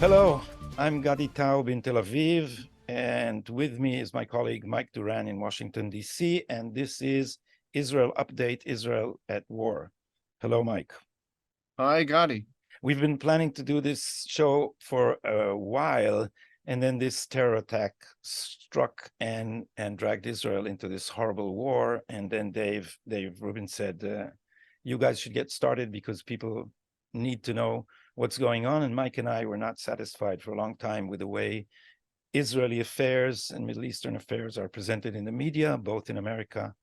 Hello, I'm Gadi Taub in Tel Aviv, and with me is my colleague Mike Duran in Washington, D.C., and this is Israel Update, Israel at War. Hello, Mike. Hi, Gadi. We've been planning to do this show for a while, and then this terror attack struck and dragged Israel into this horrible war. And then Dave Rubin said, you guys should get started because people need to know what's going on. And Mike and I were not satisfied for a long time with the way Israeli affairs and Middle Eastern affairs are presented in the media, both in America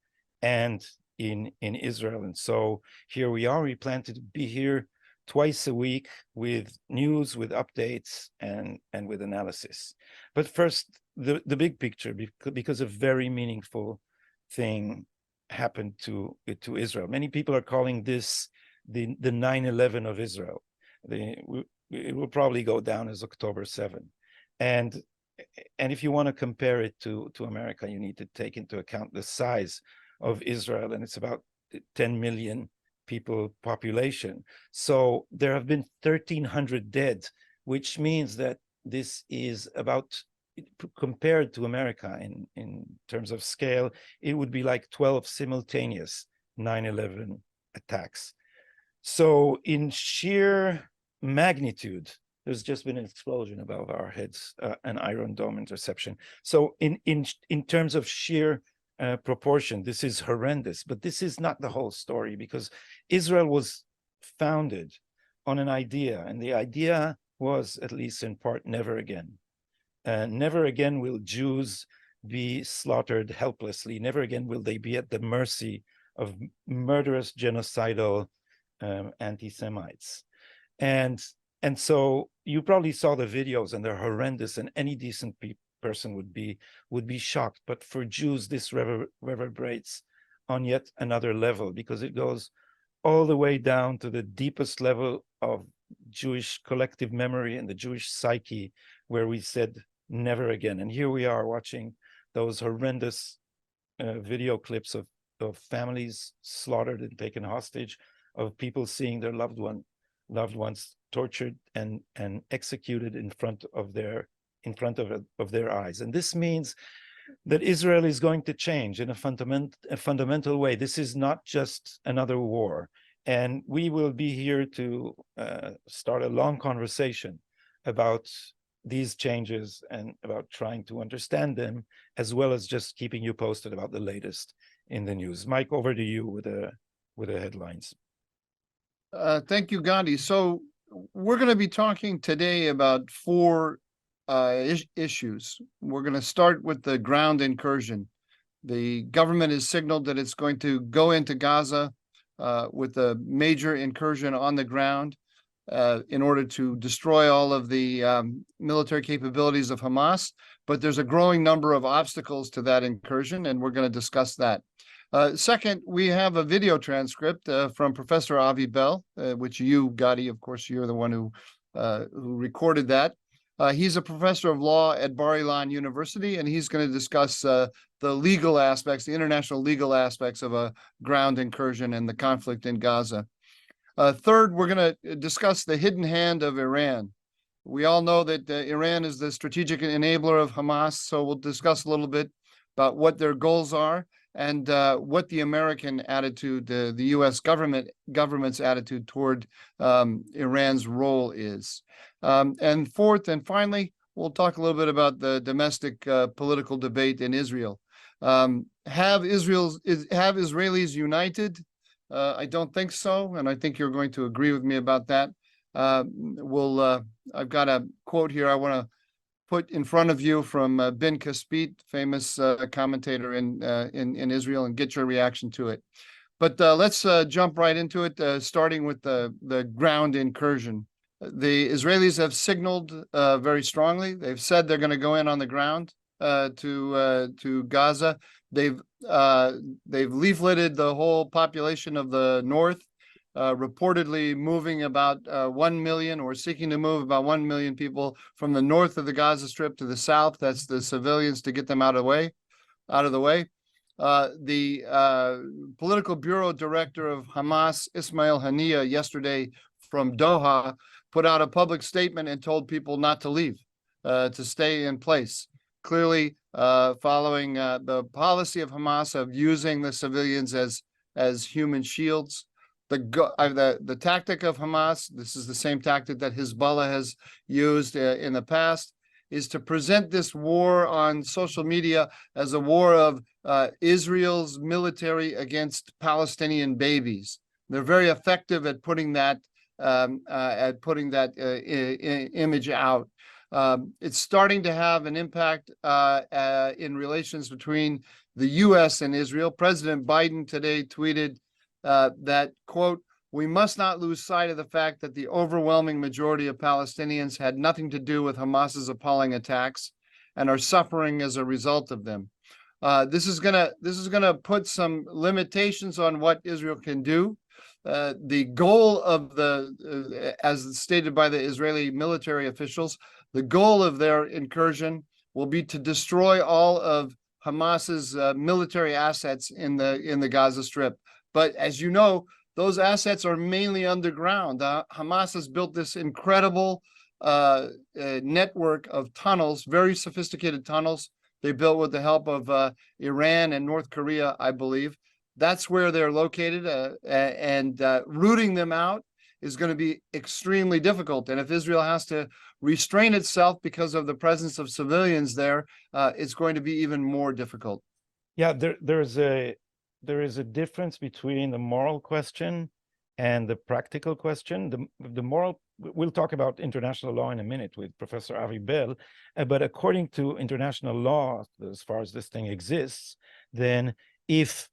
and in Israel. And so here we are. We plan to be here twice a week with news, with updates, and with analysis. But first, the big picture, because a very meaningful thing happened to Israel. Many people are calling this the 9/11 of Israel. It will probably go down as October 7. And if you want to compare it to America, you need to take into account the size of Israel, and it's about 10 million people population. So there have been 1,300 dead, which means that this is about, compared to America in terms of scale, it would be like 12 simultaneous 9/11 attacks. So in sheer magnitude, there's just been an explosion above our heads, an Iron Dome interception. So in terms of sheer proportion, this is horrendous, but this is not the whole story, because Israel was founded on an idea, and the idea was, at least in part, never again. Never again will Jews be slaughtered helplessly. Never again will they be at the mercy of murderous, genocidal anti-Semites. And so you probably saw the videos, and they're horrendous, and any decent person would be shocked. But for Jews, this reverberates on yet another level, because it goes all the way down to the deepest level of Jewish collective memory and the Jewish psyche, where we said never again. And here we are watching those horrendous video clips of families slaughtered and taken hostage, of people seeing their loved ones tortured and executed in front of their eyes. And this means that Israel is going to change in a fundamental way. This is not just another war. And we will be here to start a long conversation about these changes and about trying to understand them, as well as just keeping you posted about the latest in the news. Mike, over to you with the headlines. Thank you, Gandhi. So we're going to be talking today about four issues. We're going to start with the ground incursion. The government has signaled that it's going to go into Gaza with a major incursion on the ground in order to destroy all of the military capabilities of Hamas. But there's a growing number of obstacles to that incursion, and we're going to discuss that. Second, we have a video transcript from Professor Avi Bell, which you, Gadi, of course, you're the one who recorded that. He's a professor of law at Bar-Ilan University, and he's going to discuss the legal aspects, the international legal aspects of a ground incursion and the conflict in Gaza. Third, we're going to discuss the hidden hand of Iran. We all know that Iran is the strategic enabler of Hamas, so we'll discuss a little bit about what their goals are and what the American attitude, the U.S. government's attitude toward Iran's role is. And fourth and finally, we'll talk a little bit about the domestic political debate in Israel. Have Israelis united? I don't think so, and I think you're going to agree with me about that. I've got a quote here I want to put in front of you from Ben Caspit, famous commentator in Israel, and get your reaction to it. But let's jump right into it, starting with the ground incursion. The Israelis have signaled very strongly. They've said they're going to go in on the ground to Gaza. They've leafleted the whole population of the north, reportedly moving about 1 million, or seeking to move about 1 million people from the north of the Gaza Strip to the south. That's the civilians, to get them out of the way. The political bureau director of Hamas, Ismail Haniyeh, yesterday from Doha, put out a public statement and told people not to leave, to stay in place. Clearly, following the policy of Hamas of using the civilians as human shields. The tactic of Hamas, this is the same tactic that Hezbollah has used in the past, is to present this war on social media as a war of Israel's military against Palestinian babies. They're very effective at putting that image out. It's starting to have an impact in relations between the U.S. and Israel. President Biden today tweeted that, quote, "We must not lose sight of the fact that the overwhelming majority of Palestinians had nothing to do with Hamas's appalling attacks and are suffering as a result of them." This is gonna put some limitations on what Israel can do. The goal of as stated by the Israeli military officials, the goal of their incursion will be to destroy all of Hamas's military assets in the Gaza Strip. But as you know, those assets are mainly underground. Hamas has built this incredible network of tunnels, very sophisticated tunnels. They built with the help of Iran and North Korea, I believe. That's where they're located, and rooting them out is going to be extremely difficult. And if Israel has to restrain itself because of the presence of civilians there, it's going to be even more difficult. Yeah, there is a difference between the moral question and the practical question. The moral, we'll talk about international law in a minute with Professor Avi Bell, but according to international law, as far as this thing exists, then if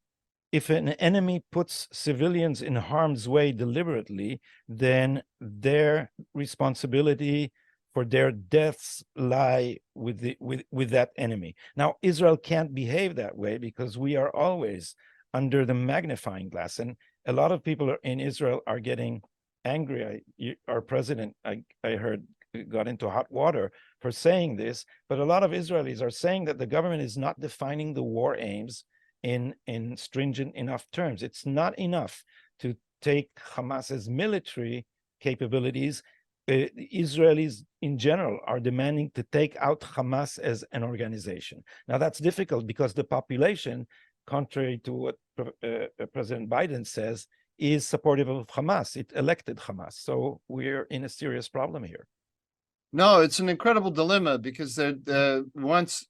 an enemy puts civilians in harm's way deliberately, then their responsibility for their deaths lie with that enemy. Now, Israel can't behave that way because we are always under the magnifying glass, and a lot of people in Israel are getting angry. Our president, I heard, got into hot water for saying this, but a lot of Israelis are saying that the government is not defining the war aims in stringent enough terms. It's not enough to take Hamas's military capabilities. Israelis in general are demanding to take out Hamas as an organization. Now that's difficult because the population, contrary to what President Biden says, is supportive of Hamas. It elected Hamas. So we're in a serious problem here. No, it's an incredible dilemma because let's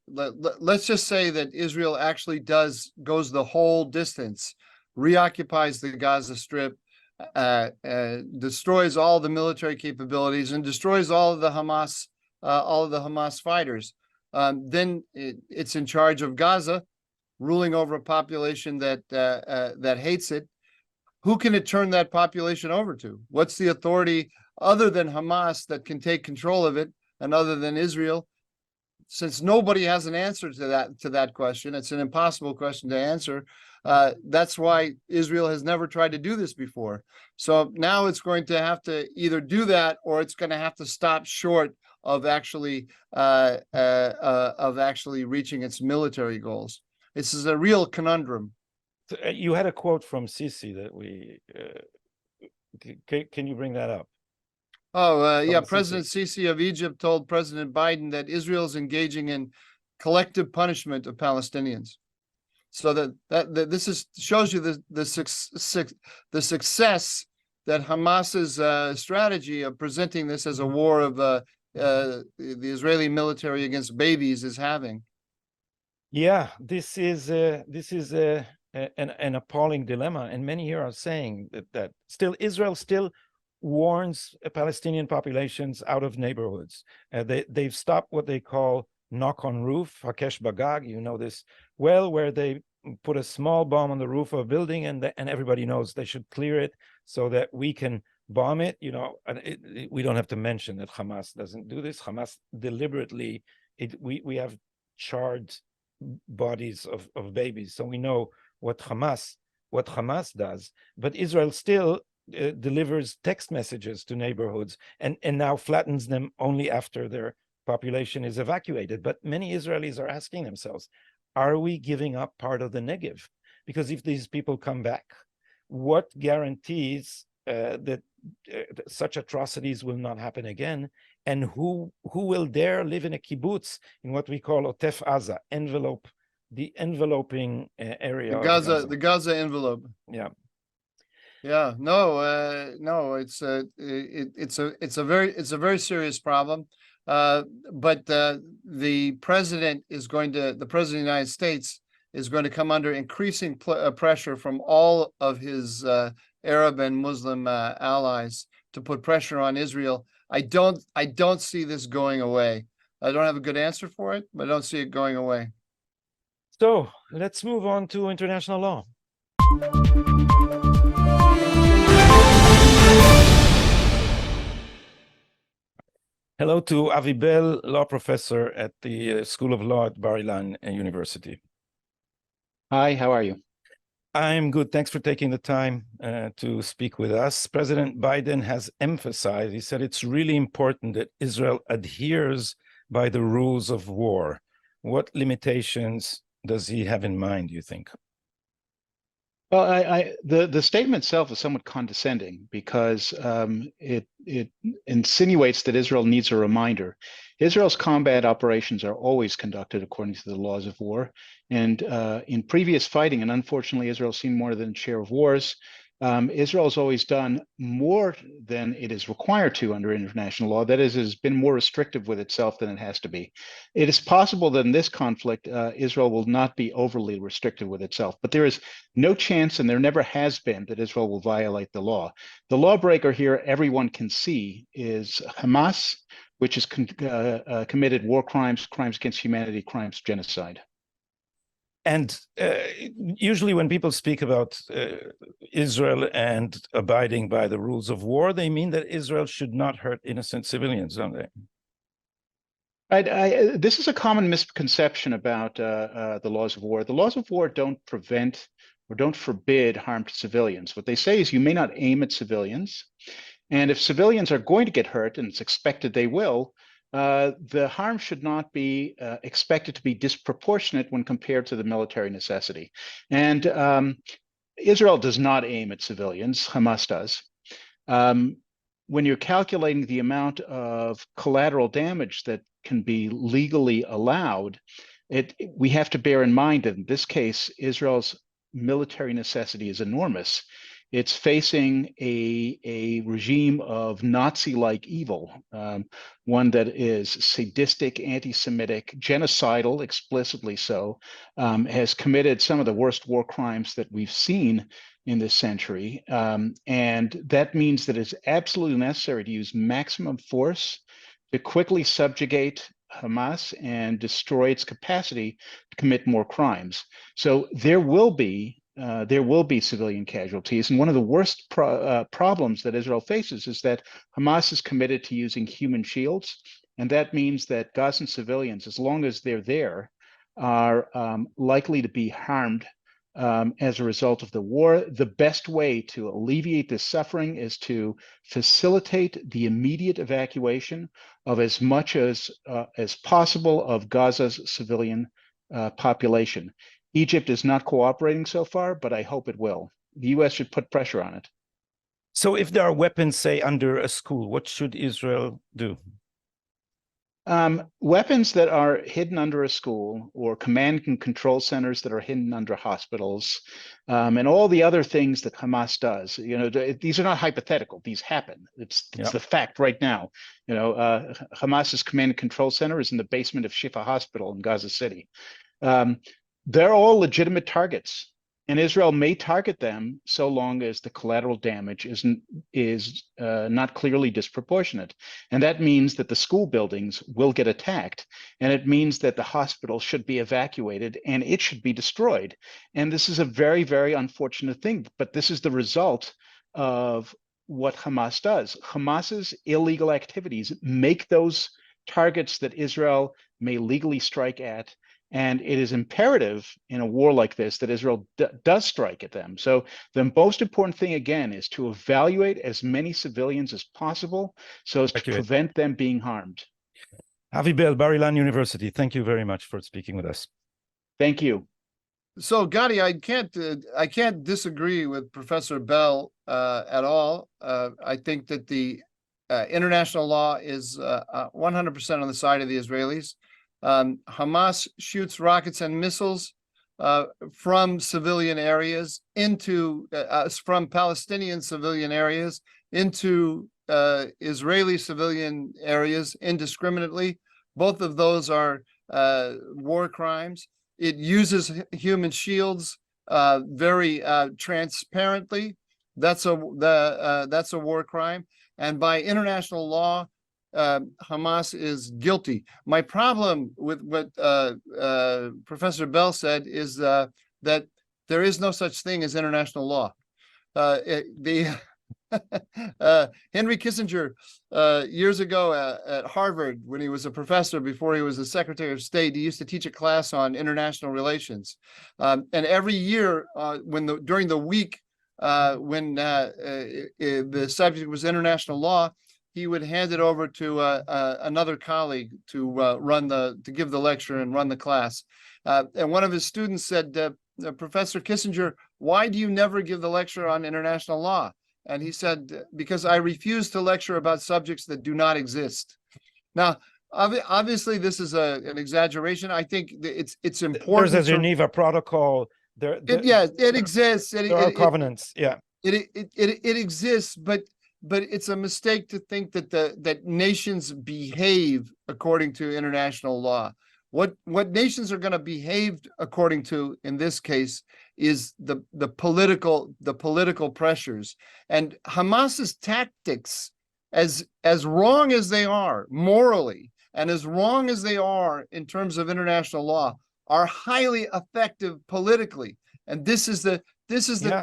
just say that Israel actually goes the whole distance, reoccupies the Gaza Strip, destroys all the military capabilities, and destroys all of the Hamas fighters. Then it's in charge of Gaza, ruling over a population that hates it. Who can it turn that population over to? What's the authority other than Hamas that can take control of it, and other than Israel? Since nobody has an answer to that question, it's an impossible question to answer. That's why Israel has never tried to do this before. So now it's going to have to either do that, or it's going to have to stop short of actually reaching its military goals. This is a real conundrum. You had a quote from Sisi that can you bring that up? Oh, yeah. President Sisi of Egypt told President Biden that Israel is engaging in collective punishment of Palestinians. So that this shows you the success that Hamas's strategy of presenting this as a war of the Israeli military against babies is having. Yeah, this is an appalling dilemma, and many here are saying that still Israel still warns Palestinian populations out of neighborhoods. They've stopped what they call knock on roof, Hakesh Bagag, you know this well, where they put a small bomb on the roof of a building, and everybody knows they should clear it so that we can bomb it. You know, and we don't have to mention that Hamas doesn't do this. Hamas deliberately, we have charred bodies of babies, so we know what Hamas does. But Israel still delivers text messages to neighborhoods and now flattens them only after their population is evacuated. But many Israelis are asking themselves, are we giving up part of the Negev? Because if these people come back, what guarantees such atrocities will not happen again, and who will dare live in a kibbutz in what we call Otef Aza, the enveloping area of Gaza. The Gaza envelope. Yeah. Yeah, no, it's a very serious problem. But the president of the United States is going to come under increasing pressure from all of his Arab and Muslim allies to put pressure on Israel. I don't see this going away. I don't have a good answer for it, but I don't see it going away. So let's move on to international law. Hello to Avi Bell, law professor at the School of Law at Bar-Ilan University. Hi, how are you? I'm good. Thanks for taking the time to speak with us. President Biden has emphasized, he said it's really important that Israel adheres by the rules of war. What limitations does he have in mind, do you think? Well, the statement itself is somewhat condescending because it insinuates that Israel needs a reminder. Israel's combat operations are always conducted according to the laws of war. And in previous fighting, and unfortunately, Israel's seen more than its share of wars, Israel's always done more than it is required to under international law. That is, it has been more restrictive with itself than it has to be. It is possible that in this conflict, Israel will not be overly restrictive with itself, but there is no chance, and there never has been, that Israel will violate the law. The lawbreaker here, everyone can see, is Hamas, which has committed war crimes, crimes against humanity, crimes, genocide. And usually when people speak about Israel and abiding by the rules of war, they mean that Israel should not hurt innocent civilians, don't they? This is a common misconception about the laws of war. The laws of war don't prevent or don't forbid harm to civilians. What they say is you may not aim at civilians. And if civilians are going to get hurt, and it's expected they will, the harm should not be expected to be disproportionate when compared to the military necessity. And Israel does not aim at civilians, Hamas does. When you're calculating the amount of collateral damage that can be legally allowed, we have to bear in mind that in this case, Israel's military necessity is enormous. It's facing a regime of Nazi-like evil, one that is sadistic, anti-Semitic, genocidal, explicitly so, has committed some of the worst war crimes that we've seen in this century. And that means that it's absolutely necessary to use maximum force to quickly subjugate Hamas and destroy its capacity to commit more crimes. So there will be civilian casualties. And one of the worst problems that Israel faces is that Hamas is committed to using human shields. And that means that Gazan civilians, as long as they're there, are likely to be harmed as a result of the war. The best way to alleviate this suffering is to facilitate the immediate evacuation of as much as possible of Gaza's civilian population. Egypt is not cooperating so far, but I hope it will. The U.S. should put pressure on it. So if there are weapons, say, under a school, what should Israel do? Weapons that are hidden under a school, or command and control centers that are hidden under hospitals, and all the other things that Hamas does. These are not hypothetical. These happen. It's the fact right now. Hamas's command and control center is in the basement of Shifa Hospital in Gaza City. They're all legitimate targets, and Israel may target them so long as the collateral damage is not clearly disproportionate. And that means that the school buildings will get attacked, and it means that the hospital should be evacuated and it should be destroyed. And this is a very, very unfortunate thing, but this is the result of what Hamas does. Hamas's illegal activities make those targets that Israel may legally strike at. And it is imperative in a war like this that Israel does strike at them. So the most important thing, again, is to evaluate as many civilians as possible so as to prevent them being harmed. Avi Bell, Bar-Ilan University, thank you very much for speaking with us. Thank you. So Gadi, I can't disagree with Professor Bell at all. I think that the international law is 100% on the side of the Israelis. Hamas shoots rockets and missiles from civilian areas into from Palestinian civilian areas into Israeli civilian areas indiscriminately. Both of those are war crimes. It uses human shields very transparently. That's a war crime, and by international law, Hamas is guilty. My problem with what Professor Bell said is that there is no such thing as international law. Henry Kissinger, years ago at Harvard, when he was a professor before he was a Secretary of State, he used to teach a class on international relations. And every year, during the week when the subject was international law, he would hand it over to another colleague to give the lecture and run the class. And one of his students said, Professor Kissinger, why do you never give the lecture on international law? And he said, because I refuse to lecture about subjects that do not exist. Now, obviously, this is an exaggeration. I think it's important. There's a Geneva Protocol. It exists. There are covenants. It exists, but it's a mistake to think that nations behave according to international law. What nations are going to behave according to in this case is the political pressures, and Hamas's tactics, as wrong as they are morally and as wrong as they are in terms of international law, are highly effective politically, and this is the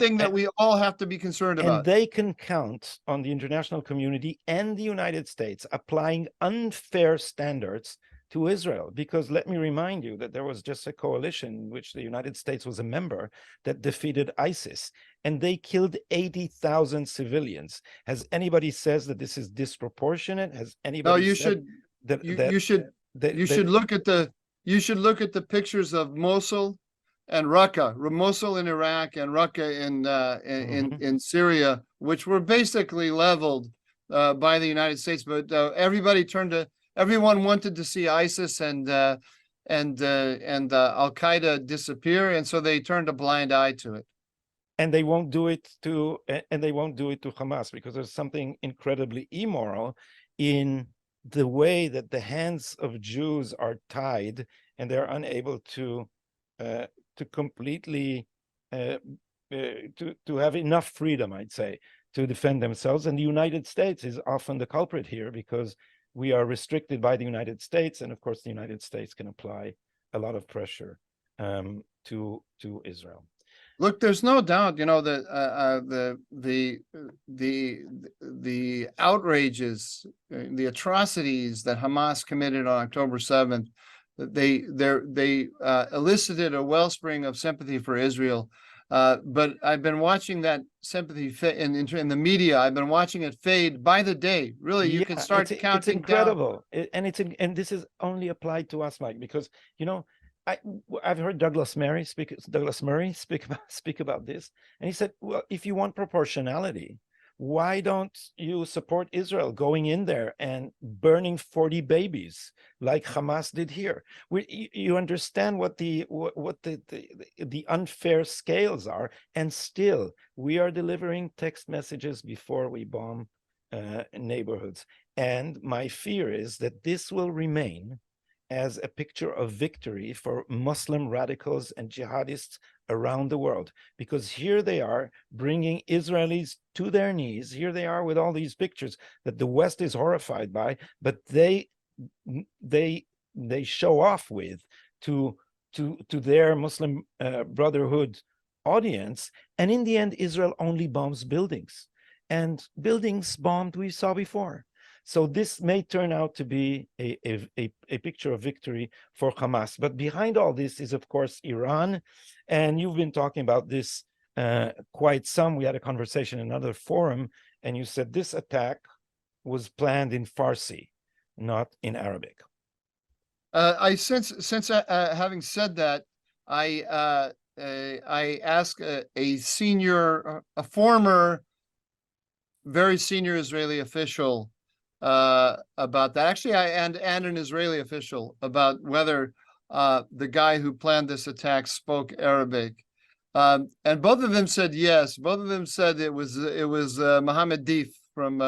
thing that we all have to be concerned about. And they can count on the international community and the United States applying unfair standards to Israel, because let me remind you that there was just a coalition in which the United States was a member that defeated ISIS, and they killed 80,000 civilians. Has anybody says that this is disproportionate? Has anybody? No, you should look at the pictures of Mosul and Raqqa, Mosul in Iraq and Raqqa in Syria, which were basically leveled by the United States, but everyone wanted to see ISIS and Al Qaeda disappear, and so they turned a blind eye to it. And they won't do it to Hamas, because there's something incredibly immoral in the way that the hands of Jews are tied, and they're unable to completely to have enough freedom, I'd say, to defend themselves. And the United States is often the culprit here, because we are restricted by the United States, and of course the United States can apply a lot of pressure to Israel. Look, there's no doubt, that the outrages, the atrocities that Hamas committed on October 7th, they elicited a wellspring of sympathy for Israel. But I've been watching that sympathy in the media. I've been watching it fade by the day. Really, you can start counting. It's incredible, and this is only applied to us, Mike, because I've heard Douglas Murray speak about this, and he said, well, if you want proportionality, why don't you support Israel going in there and burning 40 babies like Hamas did here? You understand what the unfair scales are, and still we are delivering text messages before we bomb neighborhoods. And my fear is that this will remain as a picture of victory for Muslim radicals and jihadists around the world, because here they are bringing Israelis to their knees. Here they are with all these pictures that the West is horrified by, but they show off with to their Muslim Brotherhood audience. And in the end, Israel only bombs buildings, and buildings bombed we saw before. So this may turn out to be a picture of victory for Hamas. But behind all this is, of course, Iran. And you've been talking about this quite some. We had a conversation in another forum, and you said this attack was planned in Farsi, not in Arabic. Since having said that, I I asked a former, very senior Israeli official about that. Actually, and an Israeli official about whether the guy who planned this attack spoke Arabic. And both of them said yes. Both of them said it was Mohammed Deif from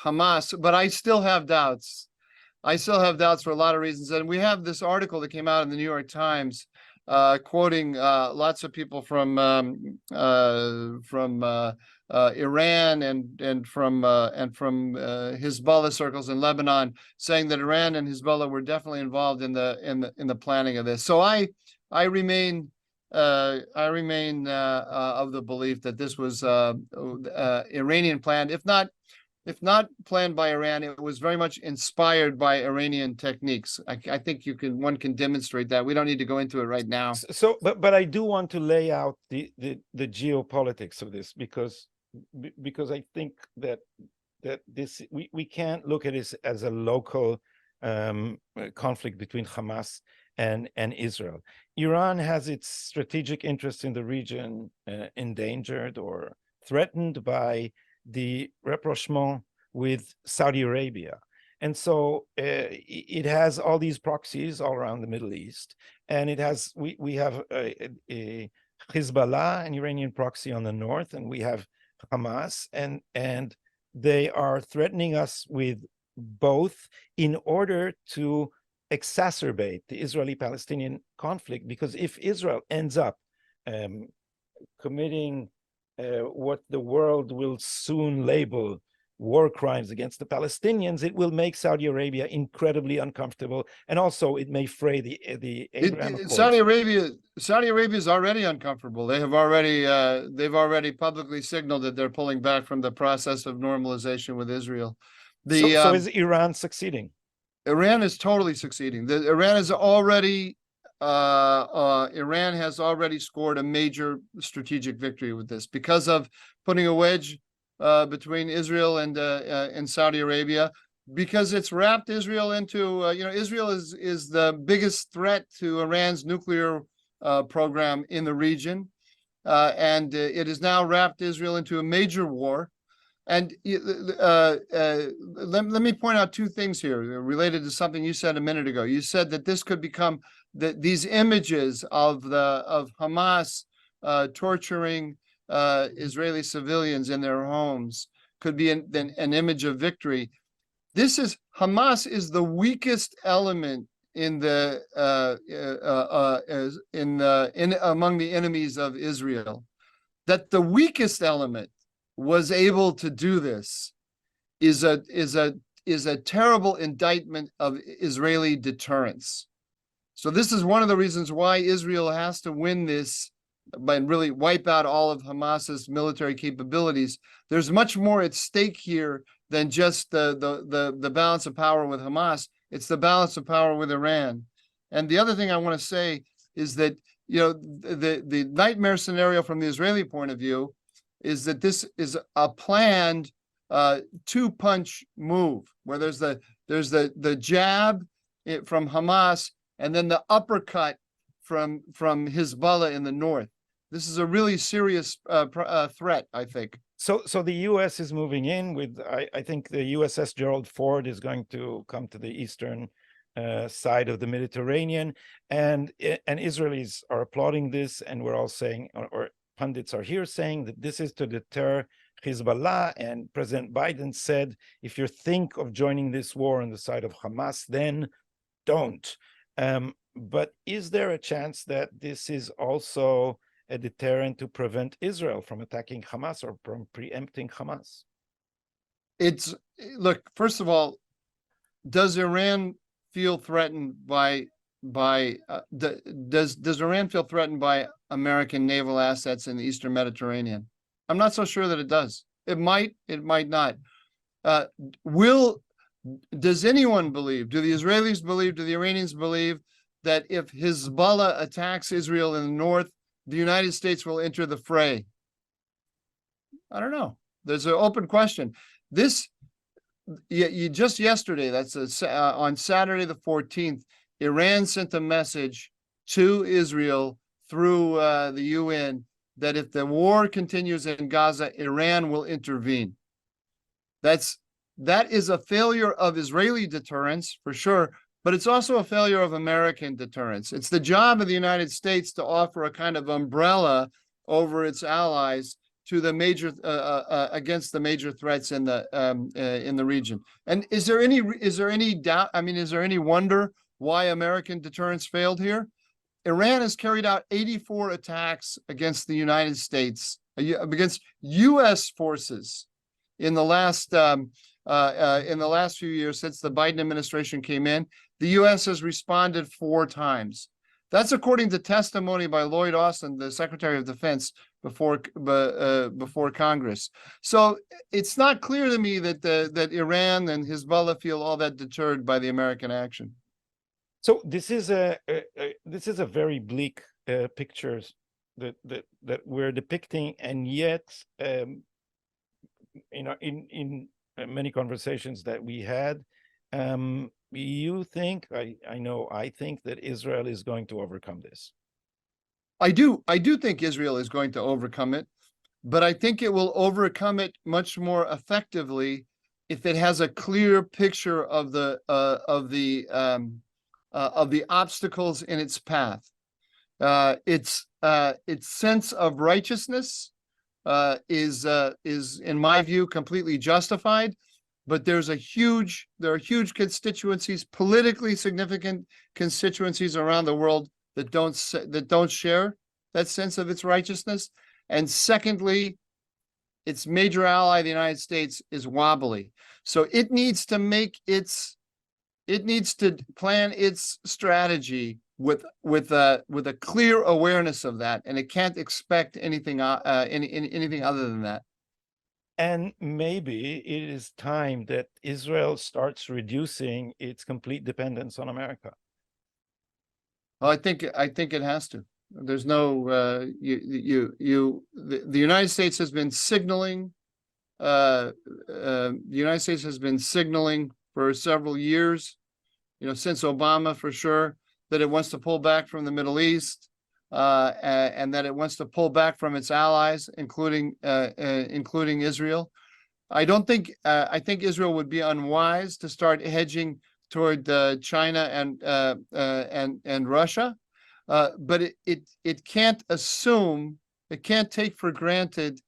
Hamas. But I still have doubts. I still have doubts for a lot of reasons. And we have this article that came out in the New York Times, quoting lots of people from Iran and from Hezbollah circles in Lebanon, saying that Iran and Hezbollah were definitely involved in the planning of this. So I remain of the belief that this was Iranian planned, if not planned by Iran, it was very much inspired by Iranian techniques. I think one can demonstrate that. We don't need to go into it right now. So, but I do want to lay out the geopolitics of this because I think that this we can't look at this as a local conflict between Hamas and Israel. Iran has its strategic interests in the region endangered or threatened by the rapprochement with Saudi Arabia. And so it has all these proxies all around the Middle East. And it has, we have a Hezbollah, an Iranian proxy on the north, and we have Hamas, and they are threatening us with both in order to exacerbate the Israeli-Palestinian conflict, because if Israel ends up committing what the world will soon label war crimes against the Palestinians, it will make Saudi Arabia incredibly uncomfortable, and also it may fray the Abraham Accords. Saudi Arabia is already uncomfortable. They've already publicly signaled that they're pulling back from the process of normalization with Israel. So is Iran succeeding? Iran is totally succeeding. Iran has already scored a major strategic victory with this because of putting a wedge between Israel and Saudi Arabia, because it's wrapped Israel into Israel is the biggest threat to Iran's nuclear program in the region, and it has now wrapped Israel into a major war. And let me point out two things here related to something you said a minute ago. You said that this could become these images of Hamas torturing Israeli civilians in their homes could be an image of victory. Hamas is the weakest element among the enemies of Israel. That the weakest element was able to do this is a terrible indictment of Israeli deterrence. So this is one of the reasons why Israel has to win this and really wipe out all of Hamas's military capabilities. There's much more at stake here than just the balance of power with Hamas. It's the balance of power with Iran. And the other thing I want to say is that the nightmare scenario from the Israeli point of view is that this is a planned two-punch move where there's the jab from Hamas and then the uppercut from Hezbollah in the north. This is a really serious threat, I think. So the U.S. is moving in with, I think the USS Gerald Ford is going to come to the eastern side of the Mediterranean, and Israelis are applauding this, and we're all saying, or pundits are here saying that this is to deter Hezbollah, and President Biden said, if you think of joining this war on the side of Hamas, then don't. But is there a chance that this is also a deterrent to prevent Israel from attacking Hamas or from preempting Hamas? Look, first of all, does Iran feel threatened does Iran feel threatened by American naval assets in the Eastern Mediterranean? I'm not so sure that it does. It might not. Does anyone believe, do the Israelis believe, do the Iranians believe that if Hezbollah attacks Israel in the north, the United States will enter the fray? I don't know. There's an open question. Just yesterday, that's on Saturday the 14th, Iran sent a message to Israel through the UN that if the war continues in Gaza, Iran will intervene. That is a failure of Israeli deterrence for sure, but it's also a failure of American deterrence. It's the job of the United States to offer a kind of umbrella over its allies to the major against the major threats in the region. And is there any doubt? I mean, is there any wonder why American deterrence failed here? Iran has carried out 84 attacks against the United States, against U.S. forces in the last few years since the Biden administration came in. The U.S. has responded 4 times. That's according to testimony by Lloyd Austin, the Secretary of Defense, before Congress. So it's not clear to me that Iran and Hezbollah feel all that deterred by the American action. So this is a very bleak picture that we're depicting, and yet, in many conversations that we had, you think I think that Israel is going to overcome this. I do think Israel is going to overcome it, but I think it will overcome it much more effectively if it has a clear picture of the obstacles in its path. Its sense of righteousness is in my view completely justified, but there are huge constituencies, politically significant constituencies around the world that don't share that sense of its righteousness. And secondly, its major ally, the United States, is wobbly. So it needs to plan its strategy with a clear awareness of that, and it can't expect anything anything other than that. And maybe it is time that Israel starts reducing its complete dependence on America. Well, I think it has to. There's no the United States has been signaling. The United States has been signaling for several years, since Obama for sure, that it wants to pull back from the Middle East, and that it wants to pull back from its allies, including Israel. I think Israel would be unwise to start hedging toward China and Russia, but it can't assume, it can't take for granted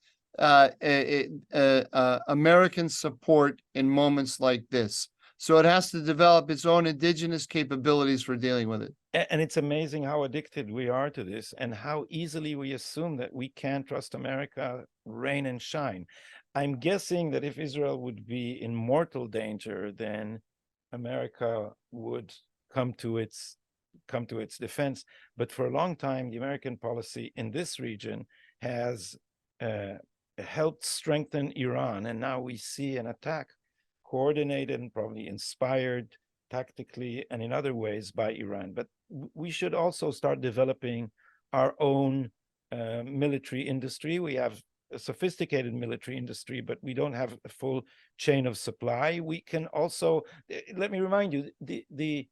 American support in moments like this. So it has to develop its own indigenous capabilities for dealing with it. And it's amazing how addicted we are to this, and how easily we assume that we can't trust America, rain and shine. I'm guessing that if Israel would be in mortal danger, then America would come to its defense. But for a long time, the American policy in this region has helped strengthen Iran, and now we see an attack coordinated and probably inspired tactically and in other ways by Iran. But we should also start developing our own military industry. We have a sophisticated military industry, but we don't have a full chain of supply. We can also, let me remind you, the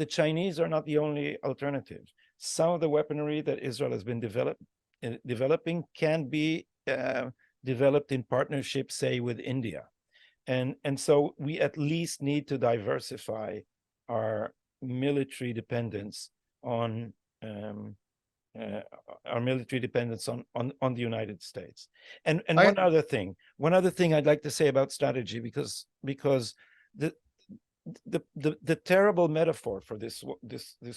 Chinese are not the only alternative. Some of the weaponry that Israel has been developing can be developed in partnership, say, with India. And so we at least need to diversify our military dependence on the United States. And one other thing I'd like to say about strategy, because the terrible metaphor for this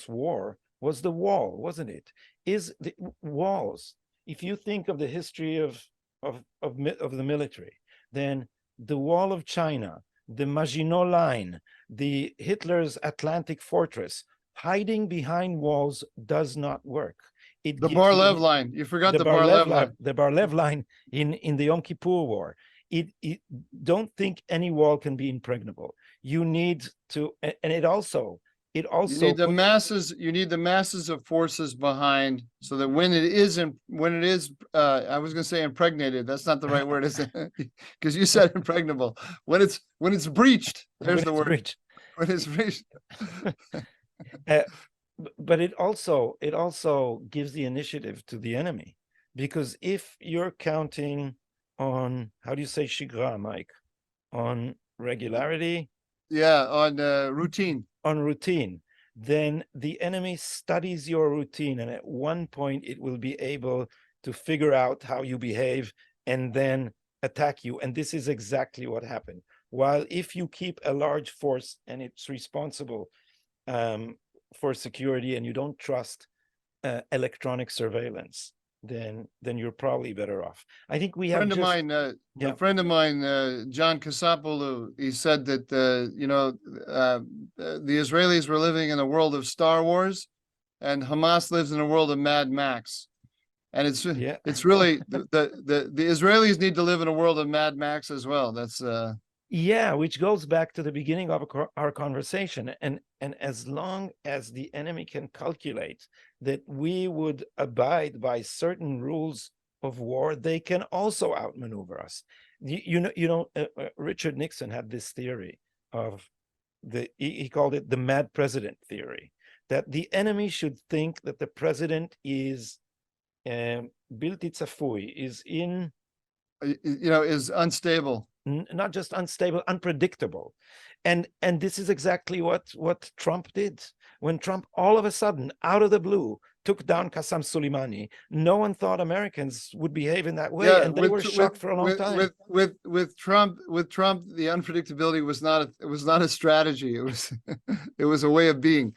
war was the wall, wasn't it? Is the walls. If you think of the history of the military, then the Wall of China, the Maginot Line, the Hitler's Atlantic Fortress, hiding behind walls does not work. The Bar-Lev line. You forgot the Bar-Lev line. The Bar-Lev line in the Yom Kippur War. Don't think any wall can be impregnable. You need to, and it also you need the masses of forces behind, so that when it is I was going to say impregnated, that's not the right word, is it? Because you said impregnable. When it's breached, there's the word. Breached. When it's breached. But it also gives the initiative to the enemy, because if you're counting on, how do you say shigra, Mike? On regularity, Yeah, on routine. on routine, then the enemy studies your routine, and at one point it will be able to figure out how you behave and then attack you. And this is exactly what happened. While if you keep a large force and it's responsible for security, and you don't trust electronic surveillance, then you're probably better off. I think we have Friend of just mine, yeah. a friend of mine, John Kasapoulou, he said that the Israelis were living in a world of Star Wars, and Hamas lives in a world of Mad Max. And Yeah. it's really the Israelis need to live in a world of Mad Max as well. That's Yeah, which goes back to the beginning of our conversation. And as long as the enemy can calculate that we would abide by certain rules of war, they can also outmaneuver us. Richard Nixon had this theory of he called it the mad president theory, that the enemy should think that the president is bilti tzafui, is is unstable. not just unstable, unpredictable. And this is exactly what Trump did. When Trump all of a sudden, out of the blue, took down Qasem Soleimani, no one thought Americans would behave in that way, and they were shocked for a long time. With Trump, the unpredictability was not a strategy. It was it was a way of being.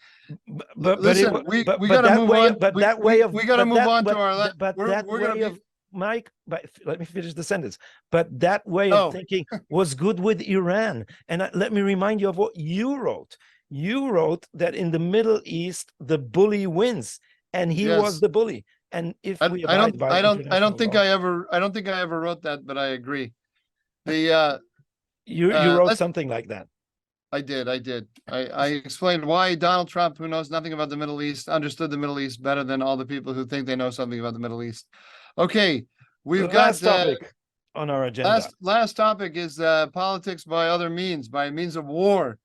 But Listen, we gotta move on. We gotta move on to our. We're gonna be. Mike, but let me finish the sentence. But that way of thinking was good with Iran. And let me remind you of what you wrote. You wrote that in the Middle East, the bully wins, and he was the bully. And if we abide by I don't think I ever wrote that, but I agree. You wrote something like that. I did. I explained why Donald Trump, who knows nothing about the Middle East, understood the Middle East better than all the people who think they know something about the Middle East. Okay, we've got topic on our agenda. Last topic is politics by other means, by means of war.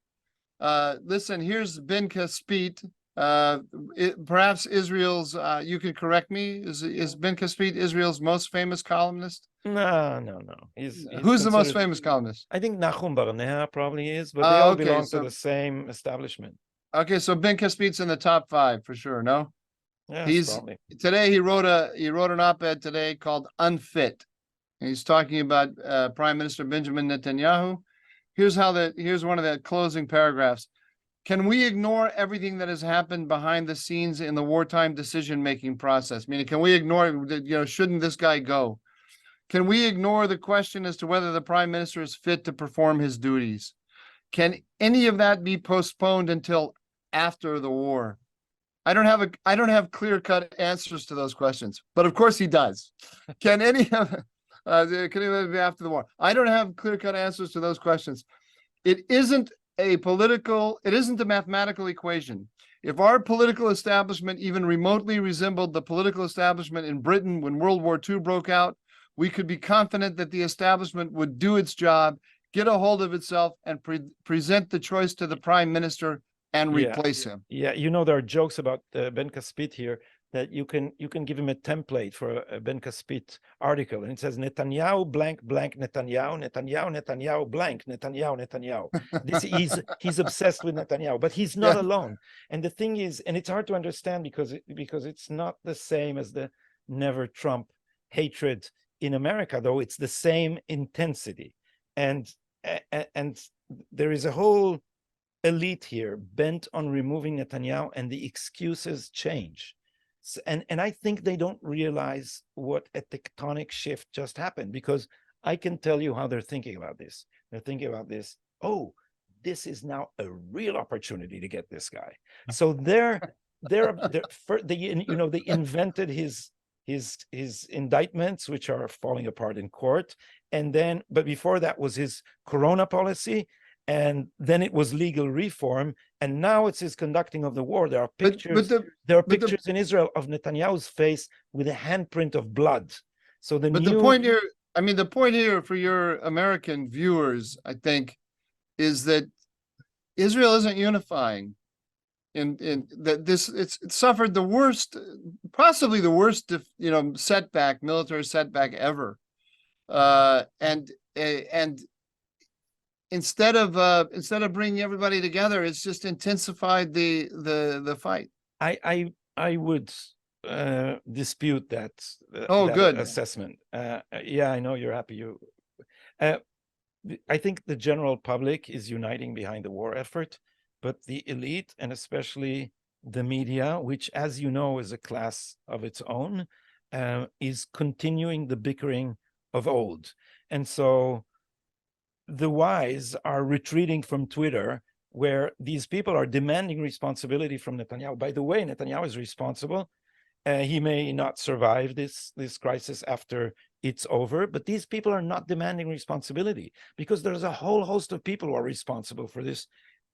Listen, here's Ben Caspit. Perhaps Israel's. You can correct me. Is Ben Caspit Israel's most famous columnist? No. Who's the most famous columnist? I think Nahum Barnea probably is, but they all belong to the same establishment. Okay, so Ben Caspit's in the top 5 for sure. No. Yes, today he wrote an op-ed today called Unfit. And he's talking about Prime Minister Benjamin Netanyahu. Here's one of the closing paragraphs. Can we ignore everything that has happened behind the scenes in the wartime decision-making process? Meaning, can we ignore, shouldn't this guy go? Can we ignore the question as to whether the prime minister is fit to perform his duties? Can any of that be postponed until after the war? I don't have clear-cut answers to those questions, but of course he does. Can any of be after the war? I don't have clear-cut answers to those questions. It isn't a mathematical equation. If our political establishment even remotely resembled the political establishment in Britain when World War II broke out, we could be confident that the establishment would do its job, get a hold of itself, and present the choice to the prime minister and replace him. Yeah, there are jokes about Ben Caspit here, that you can give him a template for a Ben Caspit article, and it says Netanyahu blank blank Netanyahu blank Netanyahu. He's obsessed with Netanyahu, but he's not alone. And the thing is, and it's hard to understand because it's not the same as the Never Trump hatred in America, though it's the same intensity, and there is a whole elite here bent on removing Netanyahu, and the excuses change. And I think they don't realize what a tectonic shift just happened, because I can tell you how they're thinking about this. They're thinking about this. Oh, this is now a real opportunity to get this guy. So they invented his indictments, which are falling apart in court. But before that was his Corona policy. And then it was legal reform, and now it's his conducting of the war. There are pictures. There are pictures in Israel of Netanyahu's face with a handprint of blood. So the point here for your American viewers, I think, is that Israel isn't unifying. in that it suffered the worst, possibly the worst, setback, military setback ever. And instead of bringing everybody together, it's just intensified the fight. I would dispute that. Oh, that good. assessment. Yeah, I know you're happy. I think the general public is uniting behind the war effort, but the elite, and especially the media, which, as you know, is a class of its own, is continuing the bickering of old. And so the wise are retreating from Twitter, where these people are demanding responsibility from Netanyahu. By the way, Netanyahu is responsible. He may not survive this crisis after it's over, but these people are not demanding responsibility, because there's a whole host of people who are responsible for this.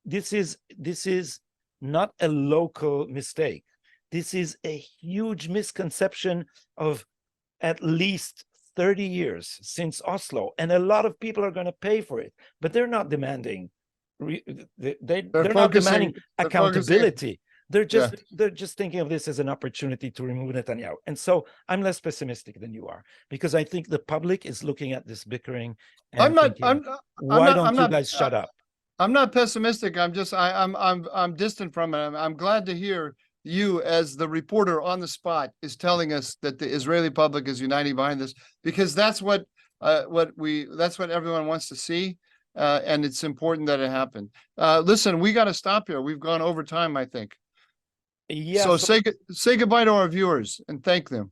This is not a local mistake. This is a huge misconception of at least 30 years since Oslo, and a lot of people are going to pay for it, but they're not demanding. They're not demanding accountability. They're just thinking of this as an opportunity to remove Netanyahu. And so I'm less pessimistic than you are, because I think the public is looking at this bickering and why don't you guys shut up? I'm not pessimistic. I'm distant from it. I'm glad to hear you, as the reporter on the spot, is telling us that the Israeli public is uniting behind this, because that's what everyone wants to see. And it's important that it happened. Listen, we got to stop here. We've gone over time, I think. Yeah. So say goodbye to our viewers and thank them.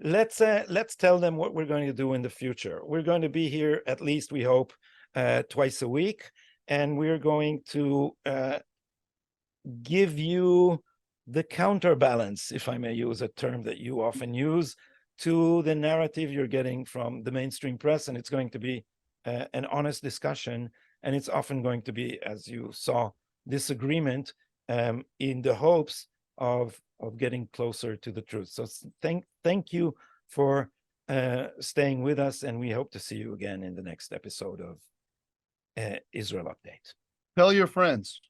Let's tell them what we're going to do in the future. We're going to be here, at least we hope, twice a week, and we're going to give you the counterbalance, if I may use a term that you often use, to the narrative you're getting from the mainstream press. And it's going to be an honest discussion, and it's often going to be, as you saw, disagreement, in the hopes of getting closer to the truth. So thank you for staying with us, and we hope to see you again in the next episode of Israel Update. Tell your friends.